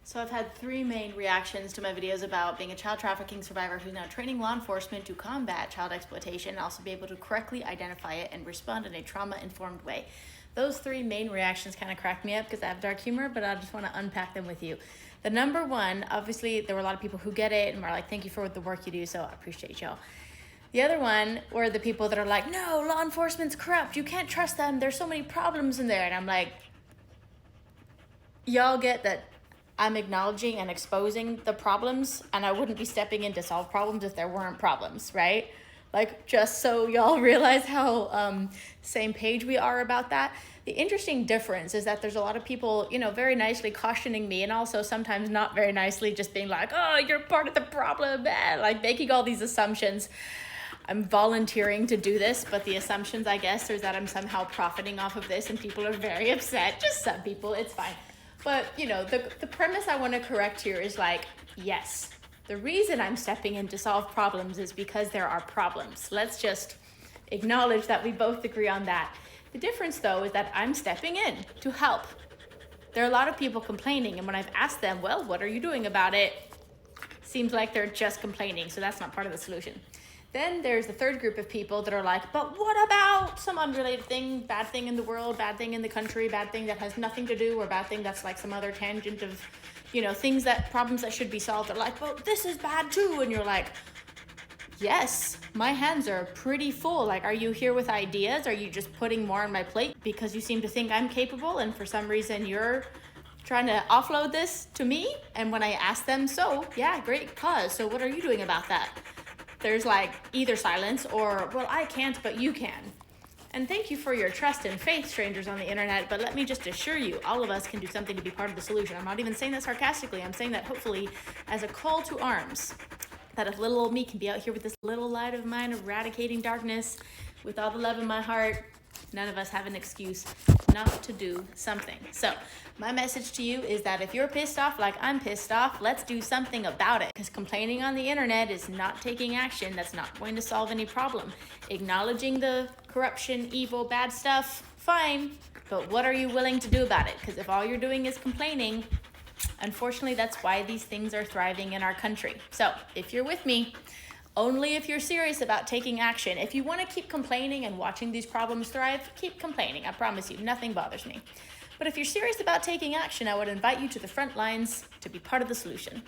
So I've had three main reactions to my videos about being a child trafficking survivor who's now training law enforcement to combat child exploitation and also be able to correctly identify it and respond in a trauma-informed way. Those three main reactions kind of cracked me up because I have dark humor, but I just want to unpack them with you. The number one, obviously, there were a lot of people who get it and are like, thank you for the work you do, so I appreciate y'all. The other one were the people that are like, no, law enforcement's corrupt, you can't trust them, there's so many problems in there. And I'm like, y'all get that I'm acknowledging and exposing the problems, and I wouldn't be stepping in to solve problems if there weren't problems, right? Like, just so y'all realize how same page we are about that. The interesting difference is that there's a lot of people, you know, very nicely cautioning me, and also sometimes not very nicely just being like, oh, you're part of the problem, like making all these assumptions. I'm volunteering to do this, but the assumptions, I guess, is that I'm somehow profiting off of this, and people are very upset. Just some people, it's fine. But, you know, the premise I want to correct here is like, yes, the reason I'm stepping in to solve problems is because there are problems. Let's just acknowledge that we both agree on that. The difference, though, is that I'm stepping in to help. There are a lot of people complaining, and when I've asked them, well, what are you doing about it? Seems like they're just complaining, so that's not part of the solution. Then there's the third group of people that are like, but what about some unrelated thing, bad thing in the world, bad thing in the country, bad thing that has nothing to do, or bad thing that's like some other tangent of, you know, problems that should be solved. They're like, well, this is bad too. And you're like, yes, my hands are pretty full. Like, are you here with ideas? Are you just putting more on my plate because you seem to think I'm capable, and for some reason you're trying to offload this to me? And when I ask them, so yeah, great cause. So what are you doing about that? There's like either silence or, well, I can't, but you can. And thank you for your trust and faith, strangers on the internet, but let me just assure you, all of us can do something to be part of the solution. I'm not even saying that sarcastically. I'm saying that hopefully as a call to arms, that if little old me can be out here with this little light of mine eradicating darkness with all the love in my heart, none of us have an excuse not to do something. So my message to you is that if you're pissed off like I'm pissed off, let's do something about it. Because complaining on the internet is not taking action. That's not going to solve any problem. Acknowledging the corruption, evil, bad stuff, fine. But what are you willing to do about it? Because if all you're doing is complaining, unfortunately, that's why these things are thriving in our country. So if you're with me, only if you're serious about taking action. If you want to keep complaining and watching these problems thrive, keep complaining. I promise you, nothing bothers me. But if you're serious about taking action, I would invite you to the front lines to be part of the solution.